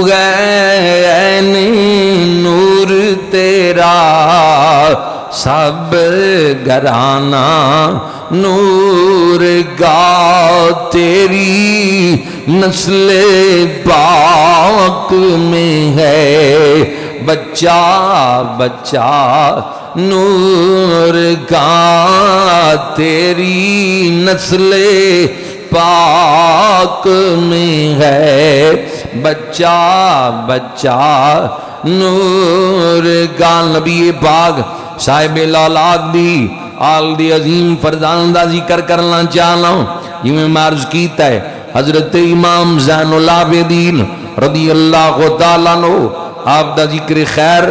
نورین نور تیرا سب گھرانہ نور گا تیری نسل پاک میں ہے بچہ بچہ نور گا تیری نسل پاک میں ہے بچہ بچہ نور گا نبی پاک صاحب الاولاد دی آل دی عظیم فرزان دا ذکر کرنا چاہنا ہوں یہ میں معرض کیتا ہے حضرت امام زین العابدین رضی اللہ تعالیٰ عنہ آپ دا ذکر خیر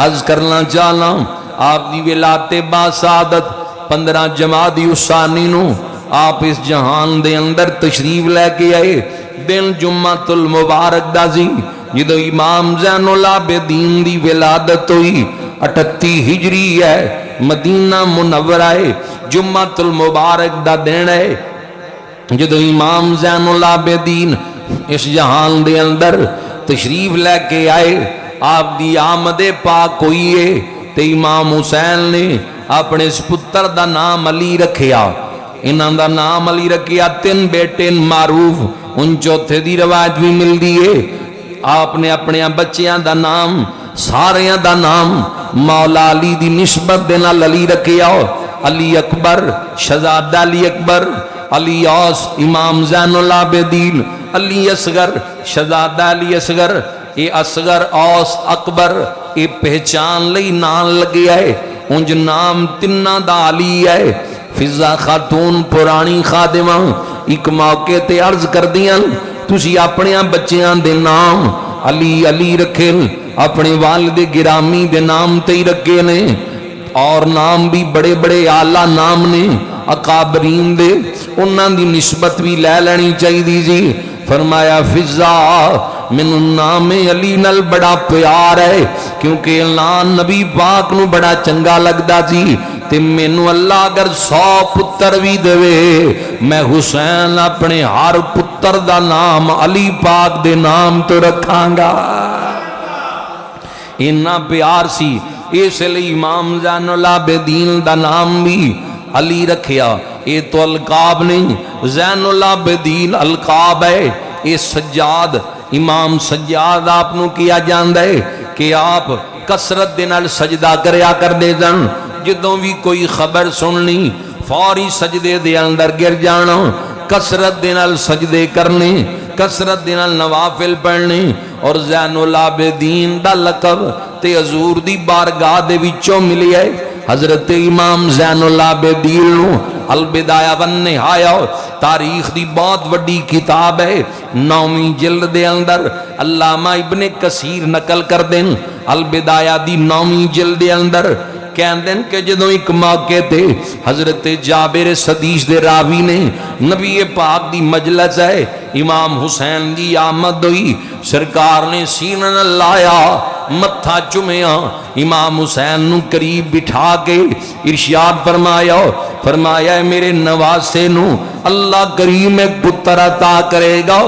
عرض کرنا چاہنا ہوں آپ دی ولادت با سعادت 15 جمادی الثانی نو آپ اس جہان دے اندر تشریف لے کے آئے دن جمعۃ المبارک دا سی جدو امام زین العابدین دی ولادت ہوئی 38 ہجری ہے مدینہ منورہ ہے جمعۃ المبارک دا دن ہے جدو امام زین العابدین اس جہان دے اندر تشریف لے کے آئے آپ دی آمد پاک ہوئی ہے تے امام حسین نے اپنے اس پتر دا نام علی رکھیا انہاں دا نام علی رکھیا 3 بیٹے معروف ان چوتھے دی روایت بھی مل دی ہے آپ نے اپنے بچیاں دا نام ساریاں دا نام مولا علی دی نسبت دینا علی رکھیا علی اکبر شہزادہ علی اکبر علی اوس امام زین العابدین علی اصغر شہزادہ علی اصغر اے اصغر اوس اکبر اے پہچان لئی نام لگے آئے انج نام تنہ دا علی ہے فضا خاتون پرانی خادمہ ایک موقع تے عرض کر دیاں تسی اپنے بچیاں دے نام علی علی رکھے اپنے والد گرامی دے نام تے ہی رکھے نے اور نام بھی بڑے بڑے اعلیٰ نام نے اکابرین دے انہاں دی نسبت بھی لے لینی چاہی دی جی فرمایا فضا من نام علی نل بڑا پیار ہے کیونکہ اعلان نبی پاک نو بڑا چنگا لگدا سی تے مینوں اللہ اگر 100 پتر بھی دے میں حسین اپنے ہر پتر دا نام علی پاک دے نام تو رکھاں گا انہا پیار سی اس لئے امام زین العابدین دا نام بھی علی رکھیا یہ تو القاب نہیں زین العابدین القاب ہے یہ سجاد امام سجاد آپ نو کیا جاندہ ہے کہ آپ کسرت دنال سجدہ کریا کر دے دن جدوں بھی کوئی خبر سننی فوری سجدے دے اندر گر جانا کسرت دنال سجدے کرنے کسرت دنال نوافل پڑھنے اور زین العابدین دا لقب تے حضور دی بارگاہ دے وچوں ملی ہے حضرت امام زین العابدین البدایہ والنہایہ تاریخ دی بہت وڈی کتاب ہے 9ویں جلد دے اندر علامہ ابن کثیر نقل کر دیں البدایہ دی 9ویں جلد دے اندر کہندیں کہ جدوں ایک موقع تے حضرت جابر صدیق دے راوی نے نبی پاک دی مجلس ہے امام حسین دی آمد ہوئی سرکار نے سینہ لایا متھا چمیا امام حسین نو قریب بٹھا کے ارشاد فرمایا میرے نواسے نو اللہ کریم ایک پتر عطا کرے گا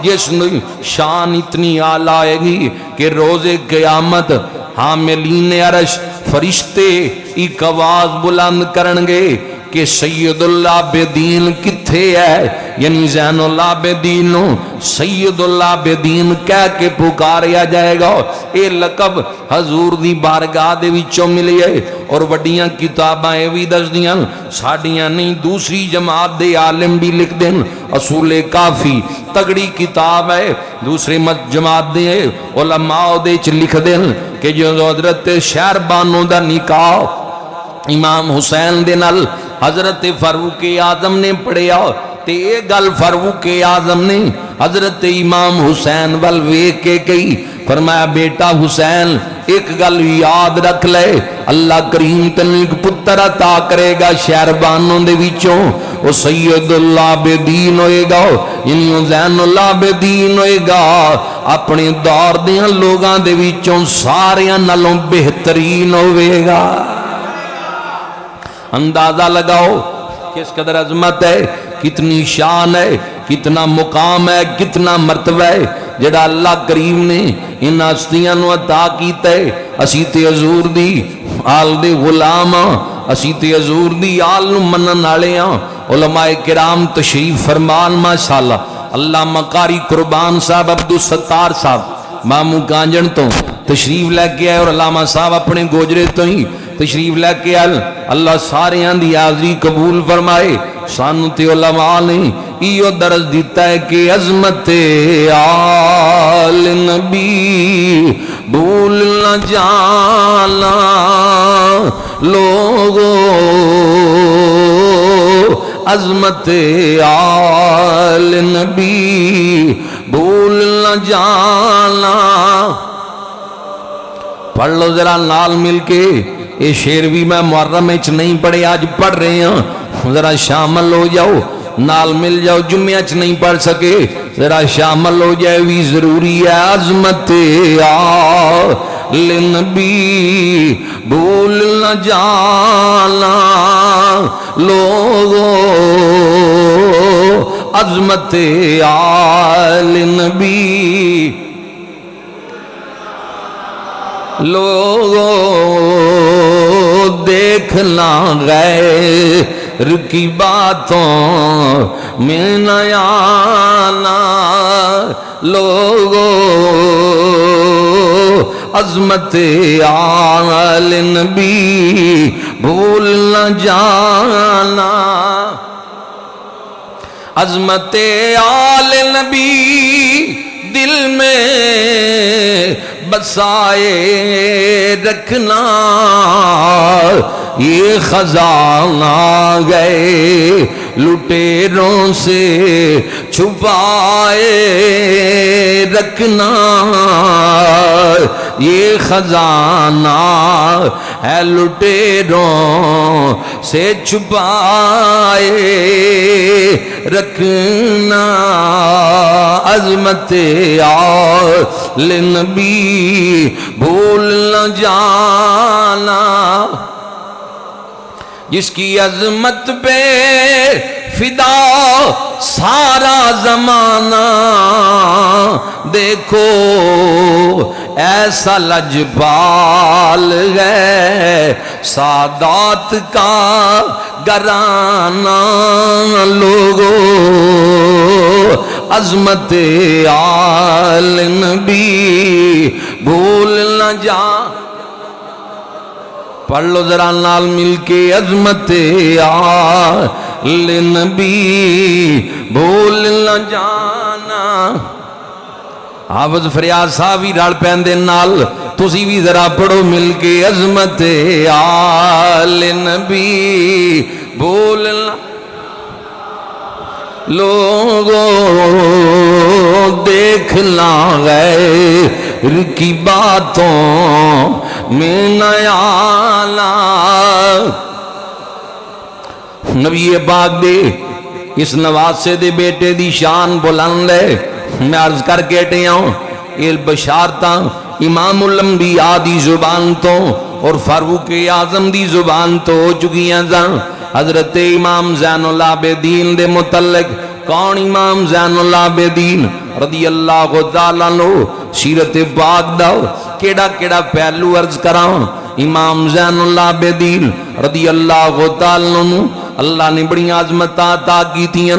جس نے شان اتنی اعلیٰ آئے گی کہ روز قیامت حاملین عرش فرشتے ایک آواز بلند کرنگے کہ سید العابدین کتھے ہے یعنی زین العابدین سید العابدین کہہ کے پکاریا جائے گا اے لقب حضور دی بارگاہ دے وچوں ملی ہے اور وڈیاں کتاباں بھی دس دیاں ساڑیاں نہیں دوسری جماعت دے عالم بھی لکھ دیں اصول کافی تگڑی کتاب ہے دوسری جماعت دے علماء دے چ لکھ دیں کہ جو حضرت شہربانوں دا نکاح امام حسین دے نال حضرت فاروق اعظم نے پڑھیا تے اے گل فاروق اعظم نے حضرت امام حسین ول ویکھ کے کہی فرمایا بیٹا حسین ایک گل یاد رکھ لے اللہ کریم تینوں ایک پتر عطا کرے گا شہربانوں دے وچوں او سید العابدین ہوئے گا یعنی زین العابدین ہوئے گا اپنے دور دیاں لوگاں دے وچوں ساریاں نالوں بہترین ہوئے گا اندازہ لگاؤ کس قدر عظمت ہے کتنی شان ہے کتنا مقام ہے کتنا مرتبہ ہے جڑا اللہ کریم نے ان ہستیاں نو عطا کیتا ہے اسی تے حضور دی آل دے غلام ہاں اسی تے حضور دی آل نو منن والے ہاں علماء کرام تشریف فرمان ماشاءاللہ علامہ قاری قربان صاحب عبدالستار صاحب مامو کانجن تو تشریف لے کے آئے اور علامہ صاحب اپنے گوجرے تو ہی تشریف لے کے آئے اللہ سارے دی حاضری قبول فرمائے سانو تے علماء نے ایو درس دیتا ہے کہ عظمت آل نبی بھول نہ جانا لوگو عظمت آل نبی بھول نہ جانا پڑھ لو ذرا نال مل کے یہ شعر بھی میں محرم وچ نہیں پڑھے آج پڑھ رہے ہیں ذرا شامل ہو جاؤ نال مل جاؤ جمعہ چ نہیں پڑھ سکے ذرا شامل ہو جائے بھی ضروری ہے عظمت آل نبی بھول نہ جانا لوگو عظمت آل نبی لوگو دیکھنا غیر کی باتوں میں نہ آنا لوگو عظمت آل نبی بھول نہ جانا عظمت آل نبی دل میں بسائے رکھنا یہ خزانہ گئے لٹیروں سے چھپائے رکھنا یہ خزانہ ہے لٹیروں سے چھپائے رکھنا عظمت آل نبی بھول نہ جانا جس کی عظمت پہ فدا سارا زمانہ دیکھو ایسا لجپال ہے سادات کا گھرانہ لوگو عظمت آل نبی بھول نہ جا پڑھ لو ذرا نال مل کے عظمت آل نبی بھول نہ جانا حافظ فریاد صاحب بھی رل پیندے نال تسی بھی ذرا پڑھو مل کے عظمت آل نبی بھول نہ لوگوں دیکھنا غیر کی باتوں میں نہ آنا نبی پاک دے اس نواسے دے بیٹے دی شان بلند ہے میں عرض کر کے ٹے ہوں یہ بشارتاں امام الانبیاء دی زبان تو اور فاروق اعظم دی زبان تو ہو چکی ہیں حضرت امام زین العابدین دے متعلق کون امام زین العابدین رضی اللہ تعالیٰ عنہ سیرت پاک دا کیڑا کیڑا پہلو عرض کراں امام زین العابدین رضی اللہ تعالیٰ عنہ اللہ نے بڑی عظمتاں عطا کی تھیں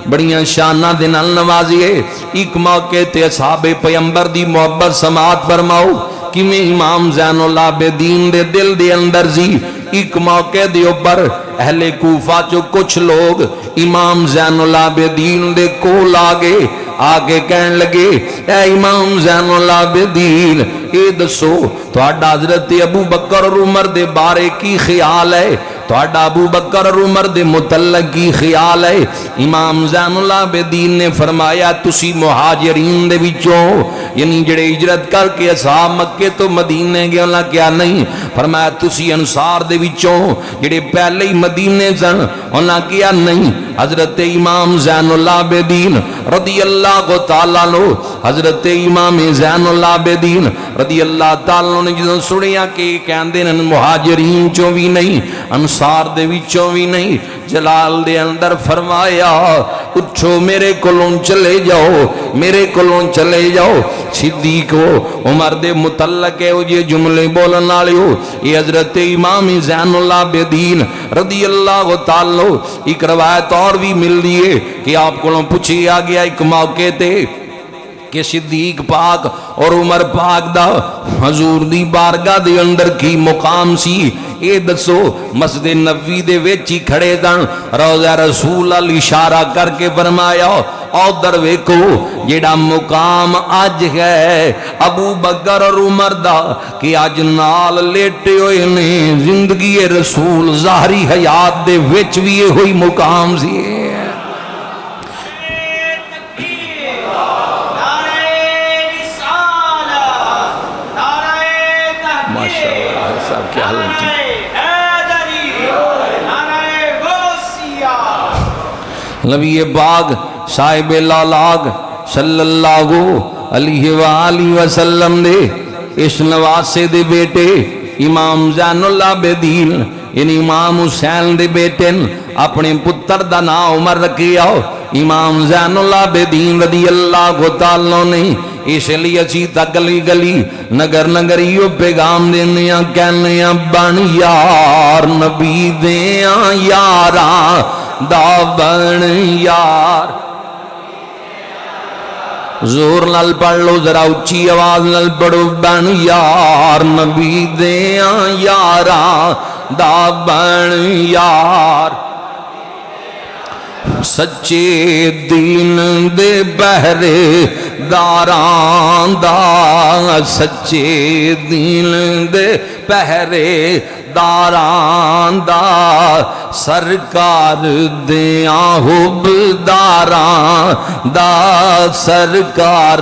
بڑیاں شاناں دے نال نوازیے ایک موقع تے اصحاب پیغمبر دی محبت سماعت فرماؤ کہ میں امام زین العابدین دے دل دے اندر سی ایک موقع دے اوپر اہل کوفہ چو کچھ لوگ امام زین العابدین دے کول آگے کہن لگے اے امام زین العابدین اے دسو تہاڈا حضرت ابو بکر اور عمر دے بارے کی خیال ہے تہاڈا ابو بکر اور عمر دے متعلق کی خیال ہے امام زین العابدین نے فرمایا تسی مہاجرین دے وچوں یعنی جڑے ہجرت کر کے اصحاب مکے تو مدینے گئے انہاں کیا نہیں فرمایا تسی انصار دے وچوں جڑے پہلے ہی مدینے سن انہاں کیا نہیں حضرت امام زین العابدین رضی اللہ تعالیٰ عنہ حضرت امام زین العابدین رضی اللہ تعالیٰ عنہ نے جدوں سنیا کہ کہندے نے مہاجرین چوں بھی نہیں انصار دے وچوں بھی نہیں جلال دے اندر فرمایا اٹھو میرے کولوں چلے جاؤ، میرے کولوں چلے جاؤ۔ صدیق عمر دے متعلق ہے یہ جملے بولن والے ہو، یہ حضرت امام زین العابدین رضی اللہ تعالی ایک روایت اور بھی مل دی ہے کہ آپ کو پوچھا گیا ایک موقع تے کہ صدیق پاک اور عمر پاک دا حضور دی بارگاہ دے اندر کی مقام سی، اے دسو مسجد نبوی دے وچ ہی کھڑے دن روضہ رسول اللہ اشارہ کر کے فرمایا ادھر ویکھو جیڑا مقام اج ہے ابو بکر اور عمر دا کہ اج نال لیٹے ہوئے نے زندگی رسول ظاہری حیات دے وچ بھی یہ ہوئی مقام سی۔ نبی باغ صاحب لالاغ صلی اللہ علیہ وآلہ وسلم دے اس نواسے دے بیٹے امام زین العابدین یعنی امام حسین دے بیٹے اپنے پتر دا نام عمر رکھیا امام زین العابدین رضی اللہ تعالیٰ نے اس لیے اسی تا گلی گلی نگر نگریو پیغام دینیاں کہنیاں بن یار نبی دیاں یاراں دا بن یار۔ زور نال پڑھ لو ذرا اچھی آواز نال پڑھو بن یار نبی دیاں یاراں دا بن یار۔ سچے دین دے بہرے داران دا سچے دین دے پہرے داران دا سرکار دیاں حبداران دا سرکار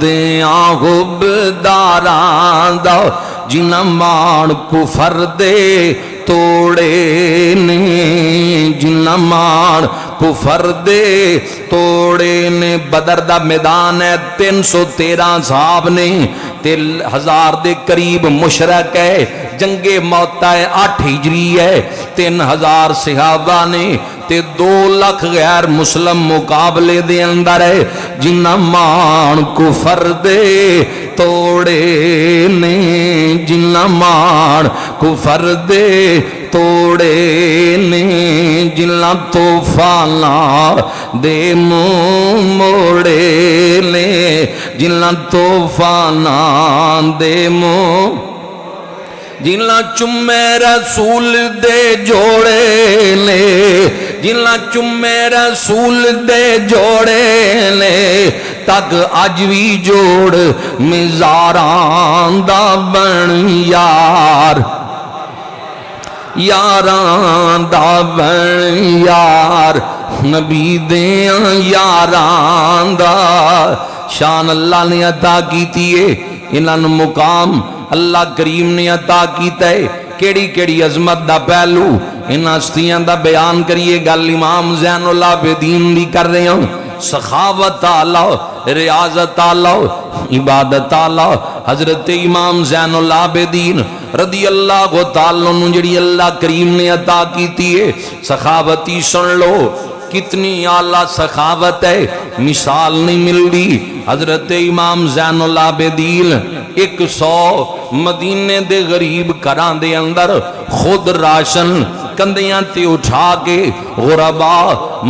دیاں حبداران دا جنہ مان کفر دے توڑے نے جنہ مان کفر دے توڑے نے۔ بدر دا میدان ہے 313 صحاب نے 1000 دے قریب مشرک ہے، جنگ موتا ہے 8 ہجری ہے 3000 صحابہ نے تے 2 لاکھ غیر مسلم مقابلے دے اندر ہے۔ جنہ مان کفر دے توڑے نے جنہ مان کفر دے توڑے نے جنہ طوفانا دے موڑے نے جنہ طوفانا دے جنہ چمے رسول دے جوڑے نے جنہ چمے رسول دے جوڑے نے تک اج بھی جوڑ مزاران دا بن یار یاران دا بن یار نبی دیاں یاران دا۔ شان اللہ نے عطا کیتی ہے انہاں مقام اللہ کریم نے عطا کیتا ہے کیڑی کیڑی عظمت دا پہلو انہاں ہستیاں دا بیان کریے گل امام زین العابدین دی کر رہے ہوں۔ سخاوت آلہ ریاضت آلہ عبادت آلہ حضرت امام زین العابدین رضی اللہ تعالیٰ عنہ جڑی اللہ کریم نے عطا کیتی ہے سخاوتی سن لو کتنی اعلیٰ سخاوت ہے مثال نہیں ملتی۔ حضرت امام زین العابدین 100 مدینے دے غریب گھراں دے اندر خود راشن کندیاں تے اٹھا کے غربا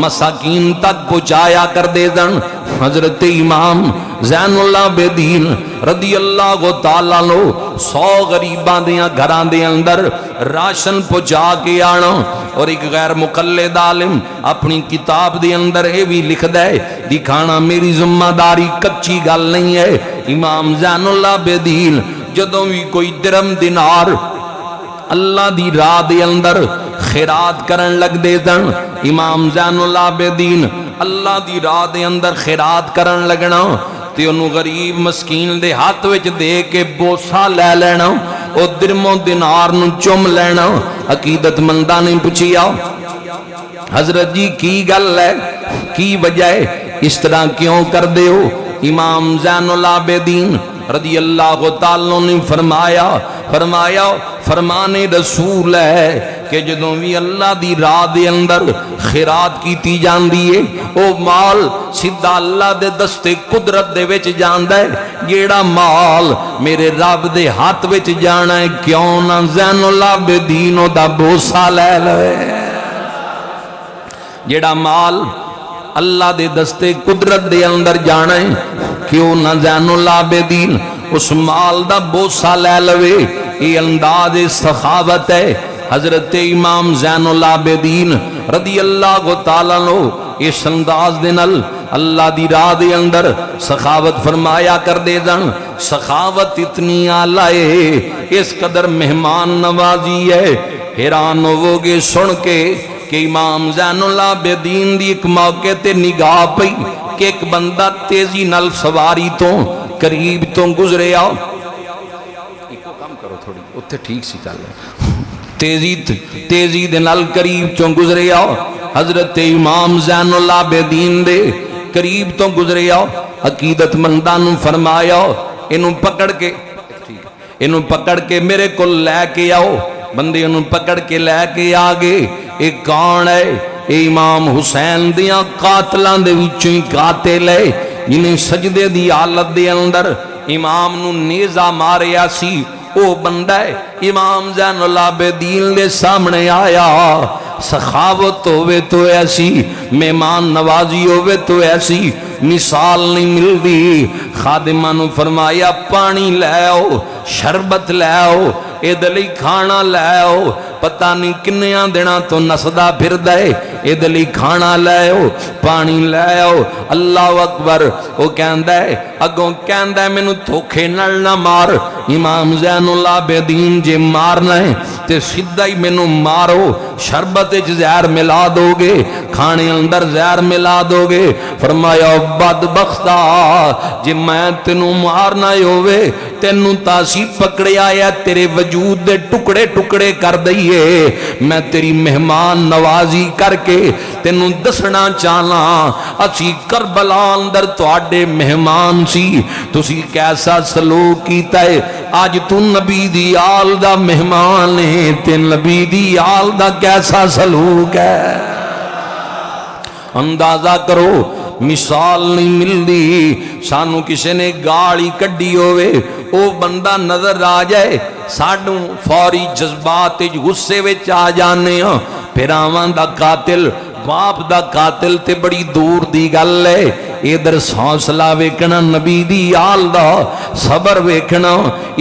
مساکین تک پہنچایا کر دے دن۔ حضرت امام زین العابدین رضی اللہ تعالیٰ عنہ 100 غریباں دیاں گھراں دے اندر راشن پہنچا کے آنا۔ اور ایک غیر مقلد عالم اپنی کتاب دے اندر یہ بھی لکھ دے دکھانا میری ذمہ داری کچی گل نہیں ہے۔ امام زین العابدین جدوں بھی کوئی درم دینار اللہ دی راہ دے اندر خیرات کرن لگ دے دن امام زین العابدین اللہ دی راہ دے اندر خیرات کرن لگنا تے انہوں غریب مسکین دے ہاتھ وچ دے کے بوسا لے لینا او درم و دینار نو چم لینا۔ عقیدت مندہ نے پوچھیا حضرت جی کی گل ہے کی وجہ ہے اس طرح کیوں کر دے ہو؟ امام زین العابدین رضی اللہ تعالیٰ نے فرمایا فرمان رسول ہے کہ جدوں بھی اللہ دی راہ دے اندر خیرات کیتی جاندی ہے او مال سیدھا اللہ دے دستے قدرت دے وچ جاندا ہے جیڑا مال میرے رب دے ہاتھ وچ جانا ہے کیوں نہ زین العابدین دا بوسا لے لے جیڑا مال اللہ دے دستے قدرت دے اندر جانا ہے کیوں نہ زین العابدین اس مال دا بوسا لے لوے یہ انداز سخاوت ہے حضرت امام زین العابدین رضی اللہ تعالیٰ عنہ اس انداز دے نال اللہ دی راہ دے اندر سخاوت فرمایا کر دے دن سخاوت اتنی آلائے اس قدر مہمان نوازی ہے حیران ہوو گے سن کے کہ امام زین العابدین دی ایک موقع تے نگاہ پئی کہ ایک بندہ تیزی نال سواری تو قریب تو گزرے آؤ ایکو کام کرو تھوڑی اتھے ٹھیک سی چل تیزی دے نال قریب تو گزرے آؤ حضرت امام زین العابدین دے قریب تو گزرے آؤ عقیدت مندانو فرمایا انہوں پکڑ کے میرے کو لے کے آؤ بندے انہوں پکڑ کے لے کے آگے ایک کون ہے اے امام حسین دیاں قاتلان دے وچوں ہی قاتل ہے جنہیں سجدے دی حالت دے اندر امام نو نیزہ ماریا سی او بندہ ہے امام زین العابدین دے سامنے آیا سخاوت ہوئے تو ایسی مہمان نوازی ہوئے تو ایسی مثال نہیں مل دی خادمانو فرمایا پانی لے آؤ شربت لے آؤ ادلی کھانا لے آؤ پتہ نہیں کنیاں دینا تو نسدہ پھر دے ادلی کھانا لے آؤ پانی لے آؤ اللہ اکبر وہ کہندہ ہے اگوں کہندہ ہے میں نو دھوکے نل نہ مار امام زین العابدین جے مارنا ہے تے سدھا ہی میں نو مارو شربت زہر ملا دو گے کھانے اندر زہر ملا دو گے فرمایا بدبختہ جے میں تینو مارنا ہوئے تینو تاسی پکڑے آیا تیرے وجود دے ٹکڑے ٹکڑے کر دئیے میں تیری مہمان نوازی کر کے تینو دسنا چاہنا اسی کربلا اندر تو آڈے مہمان سی تسی کیسا سلوک کیتا ہے آج تو نبی دی آل دا مہمان ہے تے نبی دی آل دا کیسا سلوک ہے اندازہ کرو مثال نہیں مل دی سانو کسی نے گاڑی کڈی ہوئے او بندہ نظر آ جائے سانو فوری جذبات غصے وچ آ جانے ہاں پھر آوان دا قاتل باپ دا قاتل تے بڑی دور دی گل ہے ادھر حوصلہ ویکھنا نبی دی آل دا صبر ویکھنا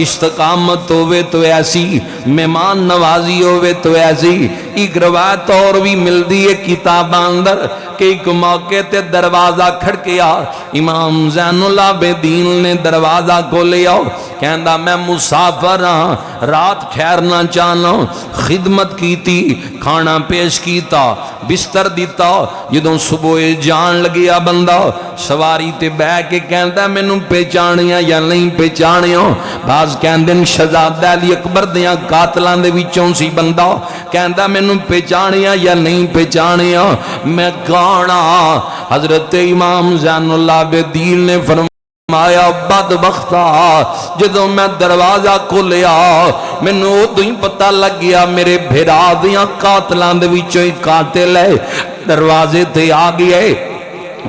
استقامت ہوئے تو ایسی مہمان نوازی ہوئے تو ایسی ایک روایت اور بھی مل دی ہے کتاب اندر کہ ایک موقع تے دروازہ کھڑکیا امام زین العابدین نے دروازہ کھولیا کہندا میں مسافر ہاں رات ٹھہرنا چاہنا خدمت کیتی کھانا پیش کیتا بستر دیتا جدوں صبح جان لگیا بندہ سواری تے بہ کے کہندا مینوں پہچانیا یا نہیں پہچانیا بعض کہندے شہزادہ علی اکبر دیاں قاتلاں دے وچوں سی بندہ کہندا مینوں پہچانیا یا نہیں پہچانیا میں کانا حضرت امام زین العابدین نے فرمایا بدبختہ جدوں میں دروازہ کھولیا مینوں اودوں ہی پتہ لگ گیا میرے بھرا دیاں قاتلاں دے وچوں ہی قاتل ہے دروازے تے آ گئے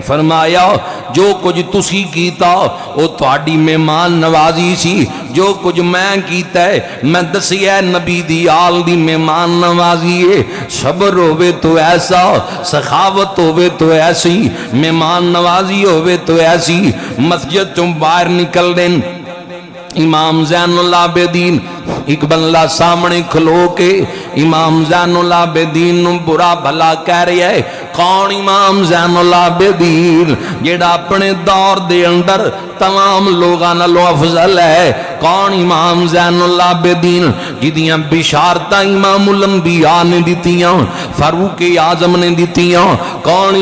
فرمایا جو کچھ تسی کیتا وہ تہاڈی مہمان نوازی سی جو کچھ میں کیتا ہے میں دسیا نبی دی آل دی مہمان نوازی ہے صبر ہوئے تو ایسا سخاوت ہوئے تو ایسی مہمان نوازی ہوئے تو ایسی مسجد چوں باہر نکل دیں امام زین العابدین ایک بندہ سامنے کھلو کے امام زین العابدین نو برا بھلا کہہ رہی ہے کون امام زین العابدین جیڑا اپنے دور دے اندر تمام لوگاں نالوں افضل ہے کون امام زین العابدین جدیاں بشارتاں امام الانبیاء نے دیتیاں فاروق اعظم نے دیتیاں کون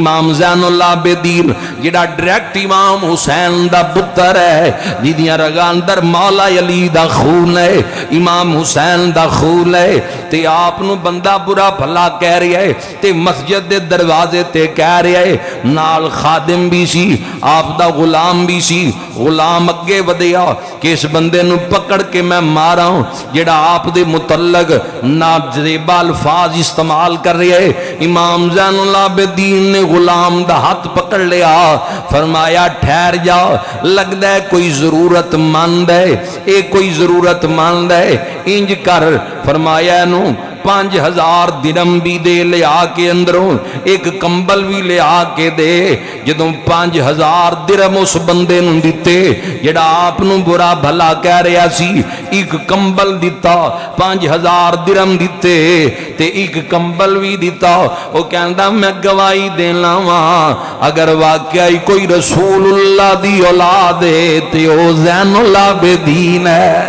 امام زین العابدین جیڑا ڈائریکٹ امام حسین دا پتر ہے جدیاں رگاں اندر مولا علی دا خون ہے امام حسین دا خون ہے تے آپ نو بندہ برا بھلا کہہ رہی ہے تے مسجد دے دروازے تے کہہ رہی ہے نال خادم بھی سی آپ دا غلام بھی سی غلام اگے ودیا کہ اس بندے نو پکڑ کے میں ماراں جڑا آپ دے متعلق نازیبا الفاظ استعمال کر رہے ہے۔ امام زین العابدین نے غلام دا ہاتھ پکڑ لیا، فرمایا ٹھہر جا، لگدا ہے کوئی ضرورت مند ہے، اے کوئی ضرورت مند ہے، انج کر، فرمایا نو 5000 درم بھی دے لے آ کے اندروں، ایک کمبل بھی لے آ کے دے۔ جدوں 5000 درم اس بندے نوں دیتے جڑا آپ نوں برا بھلا کہہ رہا سی، ایک کمبل دیتا، 5000 درم دیتے تے ایک کمبل بھی دیتا۔ وہ کہندا میں گواہی دینا وا اگر واقعی کوئی رسول اللہ دی اولاد ہے تے او زین العابدین ہے۔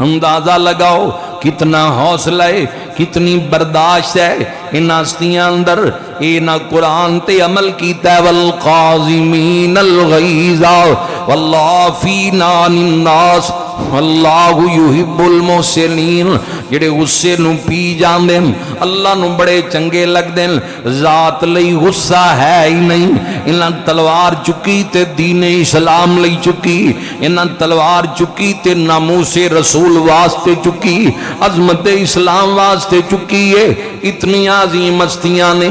اندازہ لگاؤ کتنا حوصلہ ہے، کتنی برداشت ہے ان ہستیاں اندر۔ اینا قرآن تے عمل کیتا ہے، والقاظمین الغیظ والعافین عن الناس واللہ یحب المحسنین۔ جڑے غصے نو پی جاندے اللہ نو بڑے چنگے لگدے، ذات لئی غصہ ہے ہی نہیں۔ انہاں تلوار چکی تے دین اسلام لئی چکی، انہاں تلوار چکی تے ناموس رسول واسطے چکی، عظمت اسلام واسطے چکی ہے۔ اتنی عظیم ہستیاں نے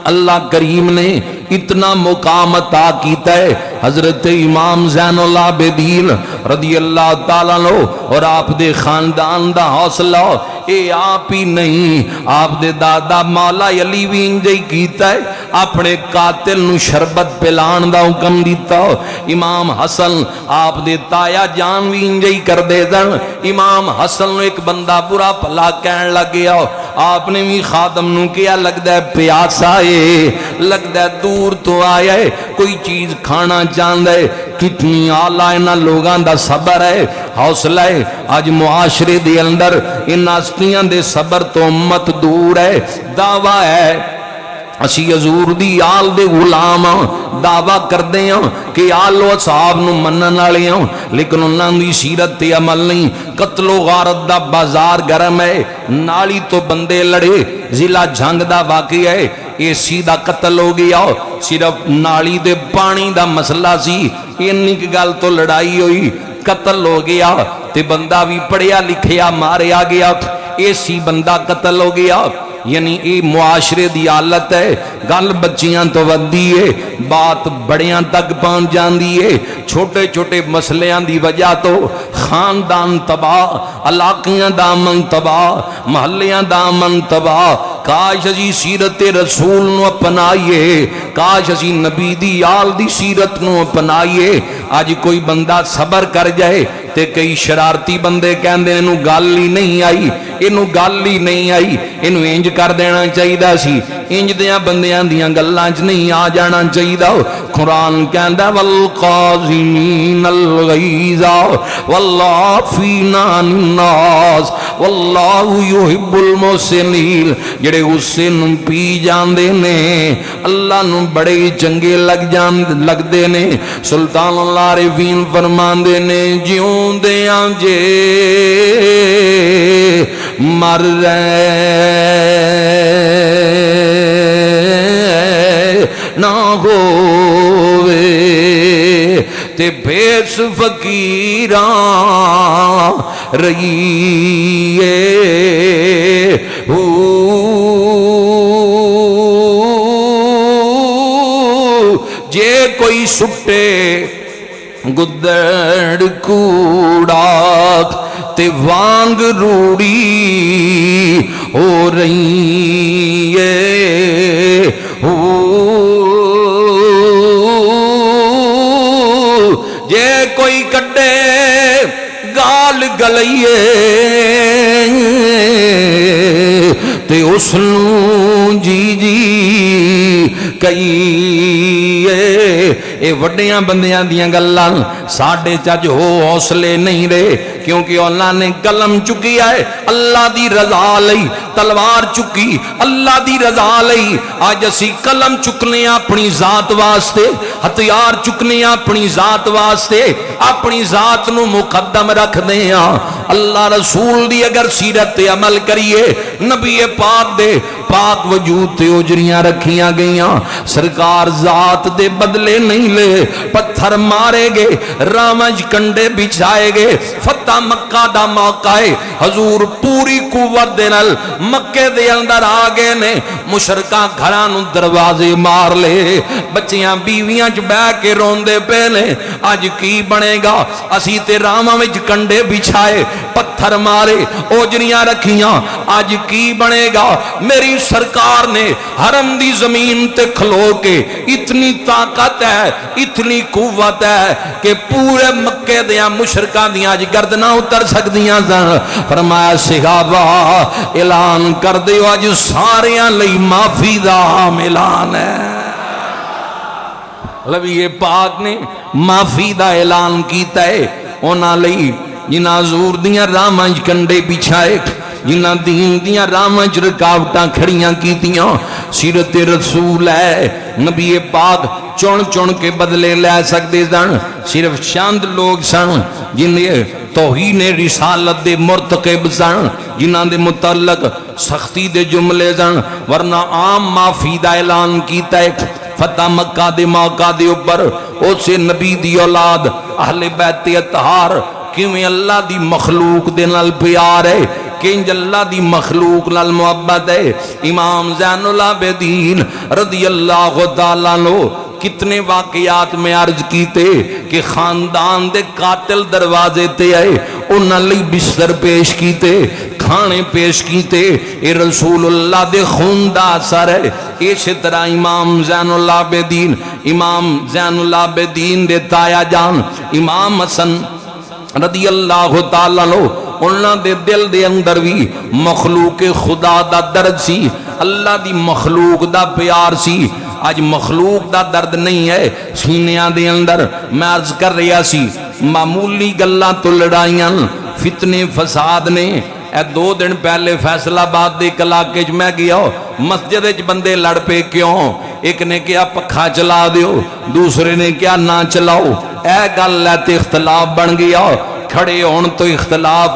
اللہ کریم نے اتنا مقام عطا کیتا ہے۔ حضرت امام زین العابدین رضی اللہ تعالیٰ عنہ اور آپ دے خاندان دا حوصلہ اے آپ ہی نہیں، آپ دے دادا مولا علی بھی انجے کیتا ہے، اپنے قاتل نو شربت پلان دا حکم دیتا۔ امام حسن آپ دے تایا جان بھی انجے کر دے دن۔ امام حسن نو ایک بندہ برا بھلا کہن لگ گیا، آپ نے بھی خادم نو کیا لگدا ہے پیاسا ہے، لگدا ہے دور تو آیا ہے، کوئی چیز کھانا چاہتا ہے۔ کتنی آلہ انہاں لوگاں دا صبر ہے، حوصلہ ہے۔ آج معاشرے دے اندر ان ہستیاں دے صبر تو امت دور ہے۔ دعویٰ ہے اسی حضور دی آل دے غلام دعویٰ کردے ہیں کہ آل و اصحاب نو منن والے ہیں، لیکن انہاں دی سیرت تے عمل نہیں۔ قتل و غارت دا بازار گرم ہے، نالی تو بندے لڑے، ضلع جھنگ دا واقعہ ہے، اے سیدھا قتل ہو گیا، صرف نالی دے پانی دا مسئلہ سی، انہی کی گل تو لڑائی ہوئی، قتل ہو گیا تے بندہ بھی پڑھیا لکھیا ماریا گیا، اے سی بندہ قتل ہو گیا۔ یعنی اے معاشرے دی حالت ہے، گل بچیاں تو ودی ہے، بات بڑیاں تک پہنچ جاندی ہے۔ چھوٹے چھوٹے مسئلیاں دی وجہ تو خاندان تباہ، علاقیاں دا امن تباہ، محلیاں دا امن تباہ۔ کاش اسی سیرت رسول نو اپنائیے، کاش اسی نبی دی آل دی سیرت نو اپنائیے۔ آج کوئی بندہ صبر کر جائے تے کئی شرارتی بندے کہندے انہوں گل ہی نہیں آئی، انہوں گل ہی نہیں آئی، انہوں انج کر دینا چاہیدہ سی، انج دیاں بندیاں دیاں گلانچ نہیں آ جانا چاہیدہ۔ قرآن کہندہ والقاظمین الغیظ والعافین عن الناس واللہ یحب المحسنین۔ جڑے غصے نو پی جاندے نے اللہ نو بڑے چنگے لگ دے نے۔ سلطان اللہ عارفین فرماندے نے جیوں دیاں جے مر نہ ہووے تے بھیس فقیراں رہیے جے کوئی سٹے گدڑ کوڑا تے وانگ روڑی ہو رہی ہے، جے کوئی کڈے گال گلئیے تے اس نوں جی جی کئیے۔ اے وڈیاں بندیاں دیاں گلاں ساڈے چج ہو حوصلے نہیں رہے۔ کیونکہ انہوں نے قلم چکی ہے اللہ دی رضا لئی، تلوار چکی اللہ دی رضا لئی۔ آج اسی قلم چکنے اپنی ذات واسطے، ہتھیار چکنے اپنی ذات واسطے، اپنی ذات نو مقدم رکھ دیں۔ اللہ رسول دی اگر سیرت عمل کریے، نبی پاک دے پاک وجود تے اجریاں رکھیاں گئیاں، سرکار ذات دے بدلے نہیں لے، پتھر مارے گے، رامج کنڈے بچھائے گے، فتح مکہ دا موقع ہے، حضور پوری قوت دے نال مکے دے اندر آگے نے، مشرکاں گھرانوں دروازے مار لے، بچیاں بیویاں چ بہ کے روندے پے نے، آج کی بنے گا؟ اسی تے راما وچ کنڈے بچھائے، پتھر مارے، اوجریاں رکھیاں، آج کی بنے گا؟ میری سرکار نے حرم دی زمین تے کھلو کے اتنی طاقت ہے، اتنی قوت ہے کہ پورے مکے دیاں مشرکاں دیاں آج گردناں اتر سکدیاں سن۔ فرمایا صحابہ اعلان کر دیو آج ساریاں لئی معافی دا اعلان ہے۔ نبی پاک نے معافی دا اعلان کیتا ہے انہاں لئی جنہاں حضور دیاں راہاں وچ کنڈے بچھائے، جنہاں دین دیاں راہاں وچ رکاوٹاں کھڑیاں کیتیاں۔ سیرت رسول ہے، نبی پاک چن چن کے بدلے لے سکتے سن، صرف چند لوگ سن جنہیں توہین رسالت دے مرتکب سن، جنہاں دے متعلق سختی دے جملے سن، ورنہ عام معافی دا اعلان کیتا ہے۔ فتح مکہ دے موقع دے اوپر اسے نبی دی اولاد اہل بیت اطہار کیویں اللہ دی مخلوق دے نال پیار ہے، کنج اللہ دی مخلوق نال محبت ہے۔ امام زین العابدین رضی اللہ تعالیٰ عنہ کتنے واقعات میں عرض کیتے کہ خاندان دے قاتل دروازے تے آئے، انہاں لئی بستر پیش کیتے، کھانے پیش کیتے، اے رسول اللہ دے خون دا اثر ہے۔ اسی طرح امام زین العابدین دے تایا جان امام حسن رضی اللہ تعالیٰ عنہ، انہاں دے دل دے اندر بھی مخلوق خدا دا درد سی، اللہ دی مخلوق دا پیار سی۔ آج مخلوق دا درد نہیں ہے سینیاں دے اندر۔ میں عرض کر رہا سی معمولی گلاں تو لڑائیاں فتنے فساد نے۔ اے 2 دن پہلے فیصل آباد دے علاقے میں گیا، مسجد وچ بندے لڑ پے کیوں؟ ایک نے کیا پکھا چلا دیو، دوسرے نے کیا نہ چلاؤ، اے گل ہے تے اختلاف بن گیا۔ کھڑے ہون تو اختلاف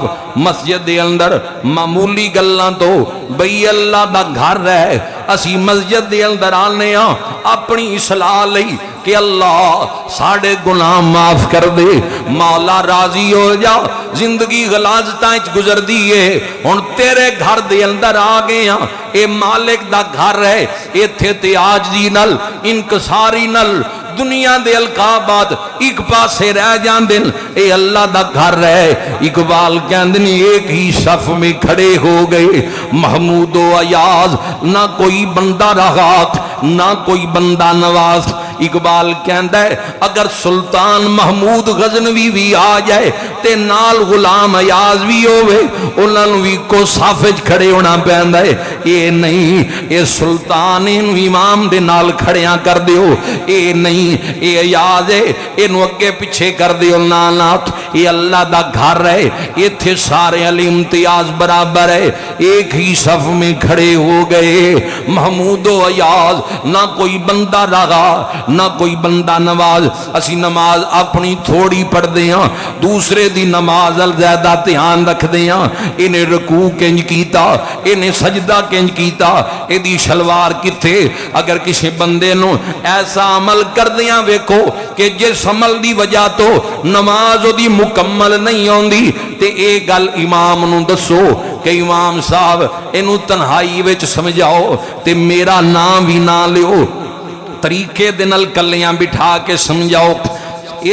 مسجد دے اندر، معمولی گلاں تو بھئی اللہ دا گھر ہے، اسی مسجد دے اندر آنے ہاں اپنی اصلاح لئی کہ اللہ ساڑے گناہ معاف کر دے، مولا راضی ہو جا، زندگی غلاظتاں اچ گزر دیئے، ہن تیرے گھر دے اندر آگے ہاں، اے مالک دا گھر ہے، اے تھے تے عاجزی نل انکساری نل دنیا دے القابات ایک پاسے رہ جاندن، اے اللہ دا گھر ہے۔ اقبال کہندنی ایک ہی صف میں کھڑے ہو گئے محمود و ایاز، نہ کوئی بندہ رہا نہ کوئی بندہ نواز۔ اقبال کہندا ہے اگر سلطان محمود غزنوی بھی آ جائے تے نال غلام ایاز بھی ہوئے، انہاں نوں بھی کو صف وچ کھڑے ہونا پیندا ہے۔ اے نہیں اے سلطان اینو امام دے نال کھڑیاں کر دیو، اے نہیں اے ایاز ہے اینو اگے پیچھے کر دیو، نہ اے اللہ دا گھر ہے، ایتھے سارے علی امتیاز برابر ہے۔ ایک ہی صف میں کھڑے ہو گئے محمود و ایاز، نہ کوئی بندہ رہا نہ کوئی بندہ نواز۔ اسی نماز اپنی تھوڑی پڑھ دیاں، دوسرے دی نماز زیادہ دھیان رکھ دیاں، انہیں رکوع کنج کیتا، انہیں سجدہ کنج کیتا، ایدی شلوار کتے۔ اگر کسی بندے نو ایسا عمل کر دیاں ویکھو کہ جس عمل دی وجہ تو نماز دی مکمل نہیں ہوندی، تے اے گل امام نو دسو کہ امام صاحب انہوں تنہائی وچ سمجھاؤ تے میرا نام بھی نہ لیو، طریقے دنال کلیاں بٹھا کے سمجھاؤ۔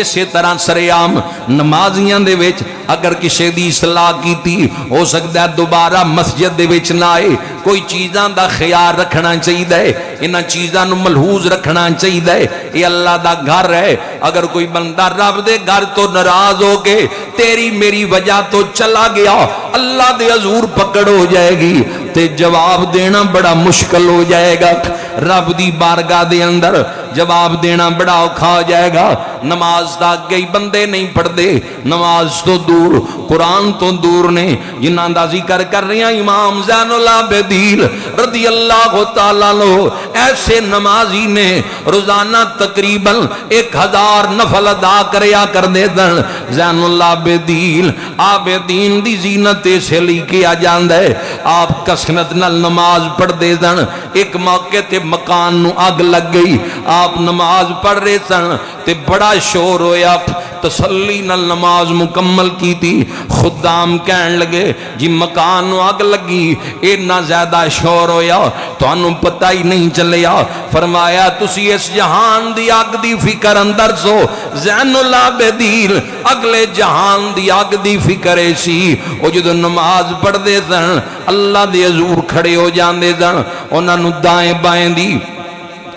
اسی طرح سریام نمازیاں دے وچ اگر کسی دی اصلاح کیتی ہو سکتا ہے دوبارہ مسجد دے وچ نہ آئے، کوئی چیزاں دا خیال رکھنا چاہیے، انہاں چیزاں نو ملحوظ رکھنا چاہیے۔ یہ اللہ دا گھر ہے، اگر کوئی بندہ رب دے گھر تو ناراض ہو کے تیری میری وجہ تو چلا گیا، اللہ دے حضور پکڑ ہو جائے گی تے جواب دینا بڑا مشکل ہو جائے گا۔ رب دی بارگاہ دے اندر جواب دینا بڑا اوکھا ہو جائے گا۔ نماز دا اگے ہی بندے نہیں پڑھتے، نماز تو دور، قرآن تو دور نے۔ جنہاں دا ذکر کر رہے ہیں امام زین العابدین رضی اللہ تعالیٰ عنہ، ایسے نمازی نے روزانہ تقریباً 1000 نفل ادا کریا کر دے دن۔ زین العابدین عابدین دی زینت سے لی کیا جاندہ ہے، آپ کسنت نال نماز پڑھ دے دن۔ ایک موقع تے مکان نو آگ لگ گئی، آپ نماز پڑھ رہے سن تے بڑا شور ہویا، تسلی نال نماز مکمل کی تھی۔ خدام کہن لگے جی مکان نو آگ لگی، اتنا زیادہ شور ہویا تو انہوں پتہ ہی نہیں چلیا۔ فرمایا تسی اس جہان دی آگ دی فکر اندر سو، زین العابدین اگلے جہان دی آگ دی فکر ایسی۔ وہ جدو نماز پڑھ دے سن اللہ دے حضور کھڑے ہو جان دے سن، انہوں نے دائیں بائیں دی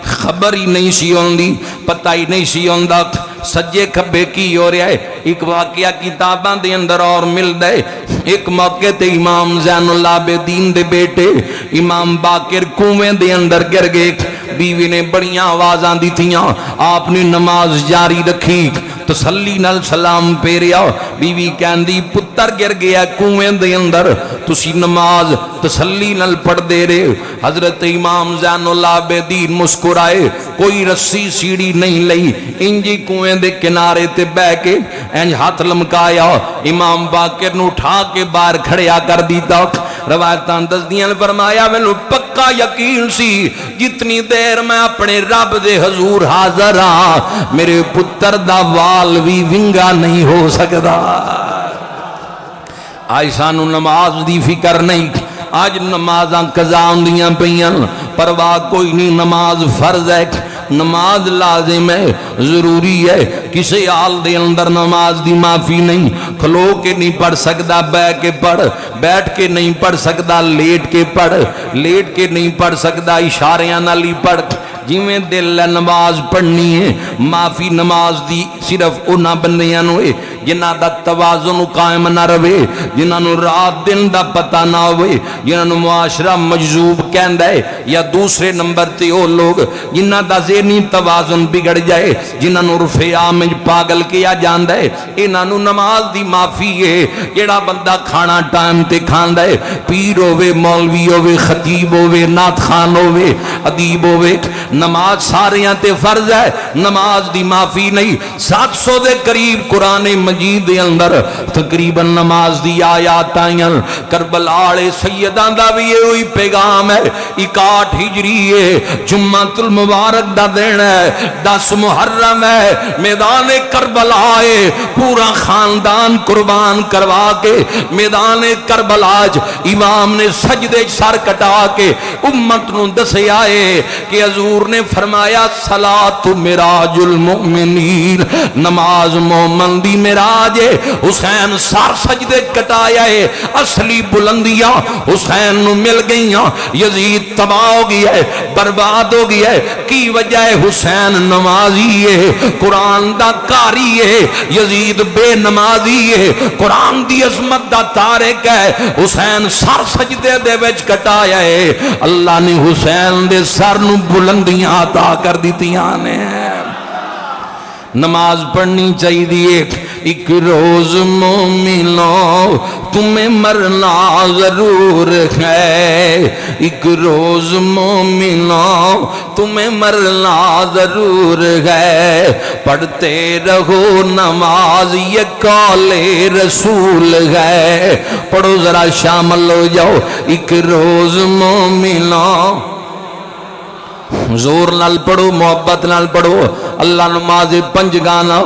خبر ہی نہیں سی ہوندی، پتہ ہی نہیں سی ہوندا سجے کھبے کی ہو رہا ہے۔ ایک واقعہ کتاباں دے اندر اور مل دے، ایک موقع تے امام زین العابدین دے بیٹے امام باقر کنویں دے اندر گر گئے، بیوی نے بڑیاں آوازاں دی تھیاں، آپ نے نماز جاری رکھی، تسلی نال سلام پیریا۔ بیوی کہندی پتر گر گیا کنویں دے اندر، تسی نماز تسلی نال پڑھ دے رہے۔ حضرت امام زین العابدین مسکرائے، کوئی رسی سیڑھی نہیں لئی، انجی کنویں دے کنارے تے بہ کے انج ہاتھ لمکایا، امام باقر نو اٹھا کے باہر کھڑیا کر دیتا۔ روایتاں دسدیاں فرمایا میں پکا یقین سی جتنی دیر میں اپنے رب دے حضور حاضر ہاں میرے پتر دا وال بھی ونگا نہیں ہو سکتا۔ آج سانو نماز دی فکر نہیں، آج نمازاں قضا ہوندیاں پیاں، پرواہ کوئی نہیں، نماز فرض ہے، نماز لازم ہے، ضروری ہے، کسی حال دے اندر نماز دی معافی نہیں۔ کھلو کے نہیں پڑھ سکتا، بیٹھ کے پڑھ، بیٹھ کے نہیں پڑھ سکتا، لیٹ کے پڑھ، لیٹ کے نہیں پڑھ سکتا، اشاریاں نال ہی پڑھ، جویں دل ہے نماز پڑھنی ہے۔ معافی نماز دی صرف انہاں بندیاں نو ہے جنہاں دا توازن قائم نہ رہے، جنہاں نو رات دن دا پتہ نہ ہوئے، جنہاں نو معاشرہ مجذوب کہندا ہے، یا دوسرے نمبر تے او لوگ جنہاں دا ذہنی توازن بگڑ جائے، جنہاں نو رفع عام وچ پاگل کیا جاندا ہے، انہاں نو نماز دی معافی ہے۔ جڑا بندہ کھانا ٹائم تے کھاندا ہے، پیر ہوے، مولوی ہوے، خطیب ہوے، نعت خوان ہوے، ادیب ہوے، نماز ساریاں تے فرض ہے، نماز دی معافی نہیں۔ 700 دے قریب قرآن مجید دے اندر تقریباً نماز دی آیات آئیاں۔ کربلا والے سیداں دا بھی یہ پیغام ہے، 61 ہجری ہے، جمعۃ المبارک دا دن ہے، 10 محرم ہے، میدان کربلا ہے، پورا خاندان قربان کروا کے میدان کربلا امام نے سجدے سر کٹا کے امت نو دسیا ہے کہ حضور نے فرمایا صلاۃ معراج المؤمنین، نماز مومن دی معراج ہے۔ حسین سر سجدے کٹایا ہے، اصلی بلندیاں حسین نو مل گئیاں، یزید تباہ ہو گیا ہے، برباد ہو گیا ہے۔ کی وجہ ہے؟ حسین نمازی ہے، قرآن دا قاری ہے، یزید بے نمازی ہے، قرآن دی عظمت دا تارک ہے۔ حسین سر سجدے دے وچ کٹایا ہے، اللہ نے حسین دے سر نو بلندیاں عطا کر دیتیاں نے۔ نماز پڑھنی چاہیے۔ ایک روز مومنوں تمہیں مرنا ضرور ہے، ایک روز مومنوں تمہیں مرنا ضرور ہے، پڑھتے رہو نماز یہ قول رسول ہے۔ پڑھو ذرا شامل ہو جاؤ۔ ایک روز مومنوں، زور نال پڑھو، محبت نال پڑھو۔ اللہ نماز پنج گانا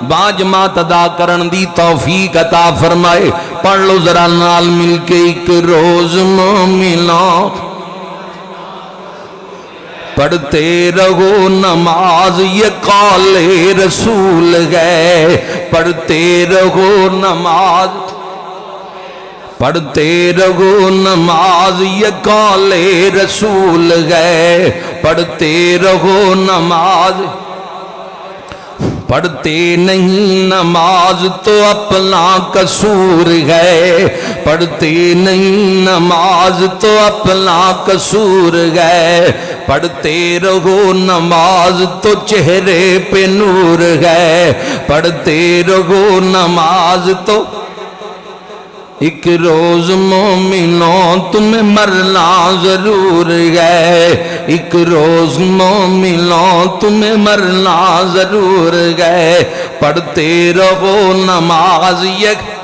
با جماعت ادا کرن دی توفیق عطا فرمائے۔ پڑھ لو ذرا نال مل کے۔ ایک روز مومنوں پڑھتے رہو نماز یہ قول رسول ہے، پڑھتے رہو نماز، پڑھتے رہو نماز یہ قول رسول ہے، پڑھتے رہو نماز، پڑھتے نہیں نماز تو اپنا قصور ہے، پڑھتے نہیں نماز تو اپنا قصور ہے، پڑھتے رہو نماز تو چہرے پہ نور ہے، پڑھتے رہو نماز تو ایک روز مومنوں تمہیں مرنا ضرور ہے، ایک روز مومنوں تمہیں مرنا ضرور ہے، پڑھتے رہو نماز یک